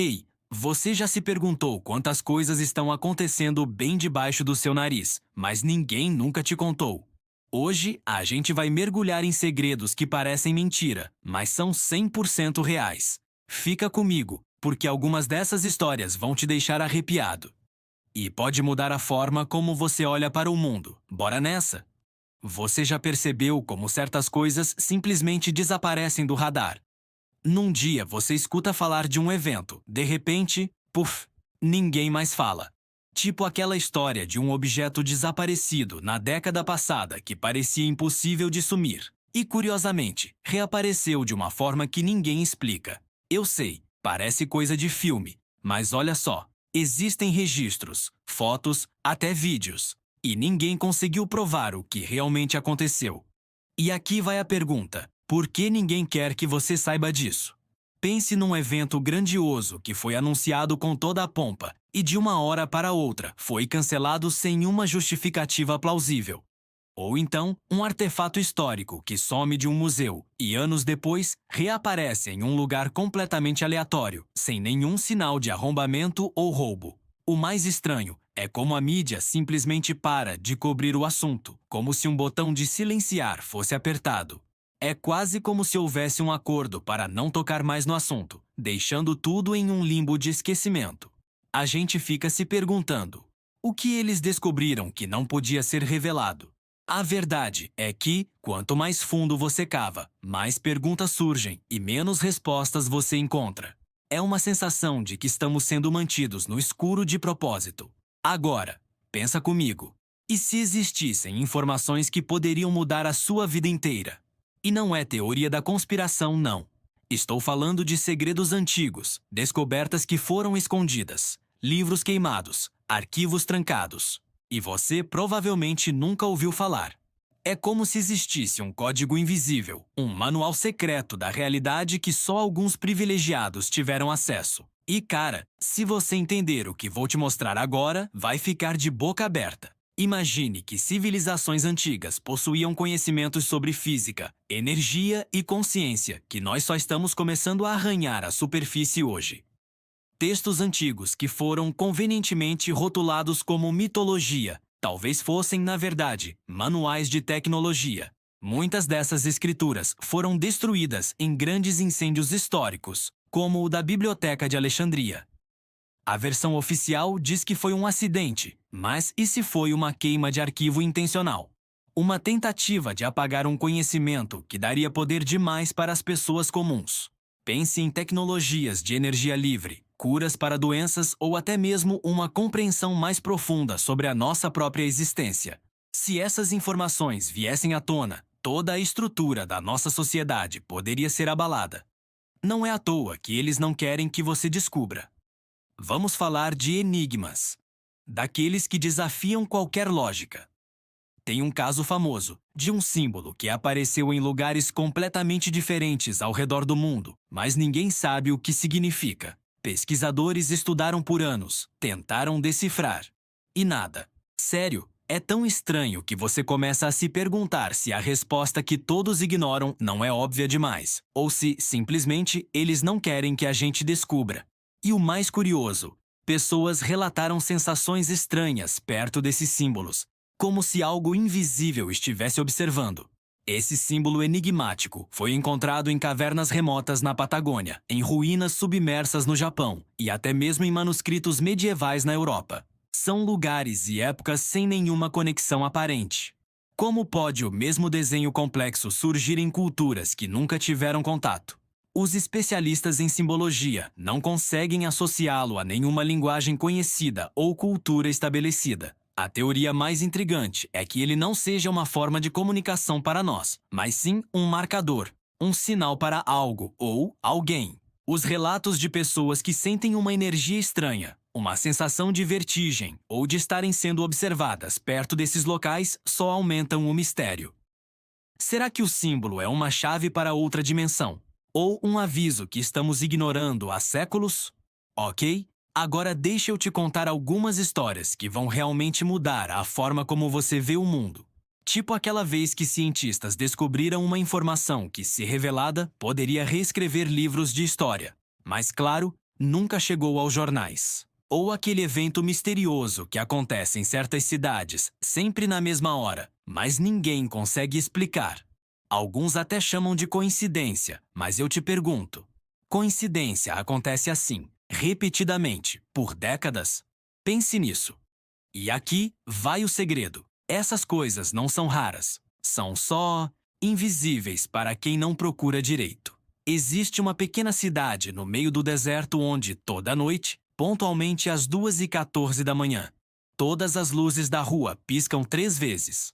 Ei, você já se perguntou quantas coisas estão acontecendo bem debaixo do seu nariz, mas ninguém nunca te contou? Hoje, a gente vai mergulhar em segredos que parecem mentira, mas são 100% reais. Fica comigo, porque algumas dessas histórias vão te deixar arrepiado. E pode mudar a forma como você olha para o mundo. Bora nessa? Você já percebeu como certas coisas simplesmente desaparecem do radar? Num dia você escuta falar de um evento, de repente, puf, ninguém mais fala. Tipo aquela história de um objeto desaparecido na década passada que parecia impossível de sumir. E curiosamente, reapareceu de uma forma que ninguém explica. Eu sei, parece coisa de filme, mas olha só, existem registros, fotos, até vídeos. E ninguém conseguiu provar o que realmente aconteceu. E aqui vai a pergunta: por que ninguém quer que você saiba disso? Pense num evento grandioso que foi anunciado com toda a pompa e de uma hora para outra foi cancelado sem uma justificativa plausível. Ou então, um artefato histórico que some de um museu e anos depois reaparece em um lugar completamente aleatório, sem nenhum sinal de arrombamento ou roubo. O mais estranho é como a mídia simplesmente para de cobrir o assunto, como se um botão de silenciar fosse apertado. É quase como se houvesse um acordo para não tocar mais no assunto, deixando tudo em um limbo de esquecimento. A gente fica se perguntando: o que eles descobriram que não podia ser revelado? A verdade é que, quanto mais fundo você cava, mais perguntas surgem e menos respostas você encontra. É uma sensação de que estamos sendo mantidos no escuro de propósito. Agora, pensa comigo. E se existissem informações que poderiam mudar a sua vida inteira? E não é teoria da conspiração, não. Estou falando de segredos antigos, descobertas que foram escondidas, livros queimados, arquivos trancados. E você provavelmente nunca ouviu falar. É como se existisse um código invisível, um manual secreto da realidade que só alguns privilegiados tiveram acesso. E cara, se você entender o que vou te mostrar agora, vai ficar de boca aberta. Imagine que civilizações antigas possuíam conhecimentos sobre física, energia e consciência que nós só estamos começando a arranhar a superfície hoje. Textos antigos que foram convenientemente rotulados como mitologia, talvez fossem, na verdade, manuais de tecnologia. Muitas dessas escrituras foram destruídas em grandes incêndios históricos, como o da Biblioteca de Alexandria. A versão oficial diz que foi um acidente, mas e se foi uma queima de arquivo intencional? Uma tentativa de apagar um conhecimento que daria poder demais para as pessoas comuns. Pense em tecnologias de energia livre, curas para doenças ou até mesmo uma compreensão mais profunda sobre a nossa própria existência. Se essas informações viessem à tona, toda a estrutura da nossa sociedade poderia ser abalada. Não é à toa que eles não querem que você descubra. Vamos falar de enigmas, daqueles que desafiam qualquer lógica. Tem um caso famoso de um símbolo que apareceu em lugares completamente diferentes ao redor do mundo, mas ninguém sabe o que significa. Pesquisadores estudaram por anos, tentaram decifrar. E nada. Sério, é tão estranho que você começa a se perguntar se a resposta que todos ignoram não é óbvia demais, ou se, simplesmente, eles não querem que a gente descubra. E o mais curioso, pessoas relataram sensações estranhas perto desses símbolos, como se algo invisível estivesse observando. Esse símbolo enigmático foi encontrado em cavernas remotas na Patagônia, em ruínas submersas no Japão e até mesmo em manuscritos medievais na Europa. São lugares e épocas sem nenhuma conexão aparente. Como pode o mesmo desenho complexo surgir em culturas que nunca tiveram contato? Os especialistas em simbologia não conseguem associá-lo a nenhuma linguagem conhecida ou cultura estabelecida. A teoria mais intrigante é que ele não seja uma forma de comunicação para nós, mas sim um marcador, um sinal para algo ou alguém. Os relatos de pessoas que sentem uma energia estranha, uma sensação de vertigem ou de estarem sendo observadas perto desses locais só aumentam o mistério. Será que o símbolo é uma chave para outra dimensão? Ou um aviso que estamos ignorando há séculos? Ok? Agora deixa eu te contar algumas histórias que vão realmente mudar a forma como você vê o mundo. Tipo aquela vez que cientistas descobriram uma informação que, se revelada, poderia reescrever livros de história. Mas claro, nunca chegou aos jornais. Ou aquele evento misterioso que acontece em certas cidades, sempre na mesma hora, mas ninguém consegue explicar. Alguns até chamam de coincidência, mas eu te pergunto: coincidência acontece assim, repetidamente, por décadas? Pense nisso. E aqui vai o segredo. Essas coisas não são raras. São só invisíveis para quem não procura direito. Existe uma pequena cidade no meio do deserto onde, toda noite, pontualmente às 2h14 da manhã, todas as luzes da rua piscam 3 vezes.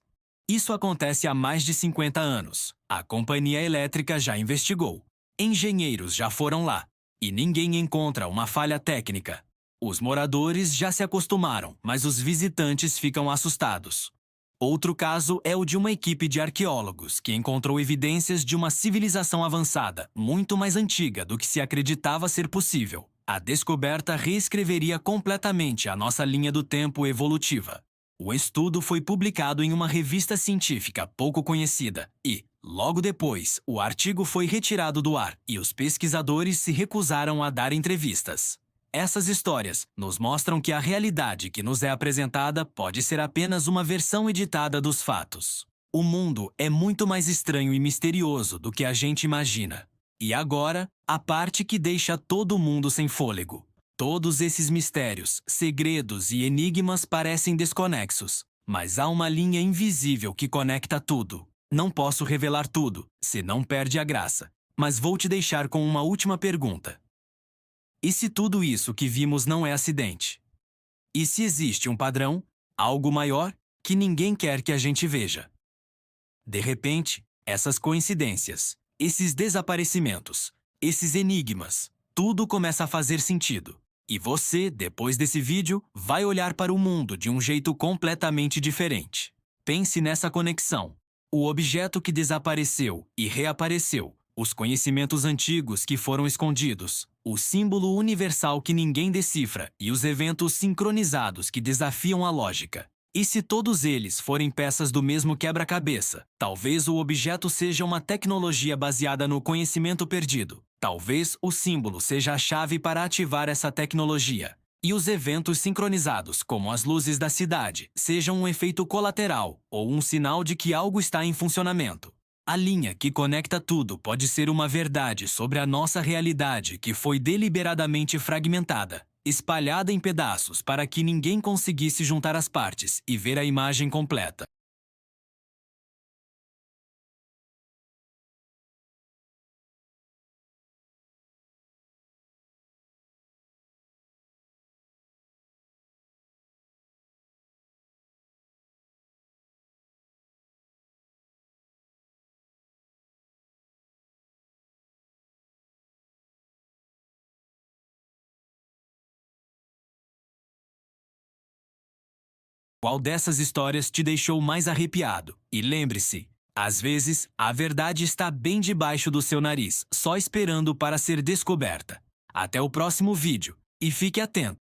Isso acontece há mais de 50 anos. A companhia elétrica já investigou. Engenheiros já foram lá. E ninguém encontra uma falha técnica. Os moradores já se acostumaram, mas os visitantes ficam assustados. Outro caso é o de uma equipe de arqueólogos que encontrou evidências de uma civilização avançada, muito mais antiga do que se acreditava ser possível. A descoberta reescreveria completamente a nossa linha do tempo evolutiva. O estudo foi publicado em uma revista científica pouco conhecida e, logo depois, o artigo foi retirado do ar e os pesquisadores se recusaram a dar entrevistas. Essas histórias nos mostram que a realidade que nos é apresentada pode ser apenas uma versão editada dos fatos. O mundo é muito mais estranho e misterioso do que a gente imagina. E agora, a parte que deixa todo mundo sem fôlego. Todos esses mistérios, segredos e enigmas parecem desconexos, mas há uma linha invisível que conecta tudo. Não posso revelar tudo, senão perde a graça. Mas vou te deixar com uma última pergunta. E se tudo isso que vimos não é acidente? E se existe um padrão, algo maior, que ninguém quer que a gente veja? De repente, essas coincidências, esses desaparecimentos, esses enigmas, tudo começa a fazer sentido. E você, depois desse vídeo, vai olhar para o mundo de um jeito completamente diferente. Pense nessa conexão. O objeto que desapareceu e reapareceu, os conhecimentos antigos que foram escondidos, o símbolo universal que ninguém decifra e os eventos sincronizados que desafiam a lógica. E se todos eles forem peças do mesmo quebra-cabeça, talvez o objeto seja uma tecnologia baseada no conhecimento perdido. Talvez o símbolo seja a chave para ativar essa tecnologia. E os eventos sincronizados, como as luzes da cidade, sejam um efeito colateral ou um sinal de que algo está em funcionamento. A linha que conecta tudo pode ser uma verdade sobre a nossa realidade que foi deliberadamente fragmentada, espalhada em pedaços para que ninguém conseguisse juntar as partes e ver a imagem completa. Qual dessas histórias te deixou mais arrepiado? E lembre-se, às vezes, a verdade está bem debaixo do seu nariz, só esperando para ser descoberta. Até o próximo vídeo, e fique atento!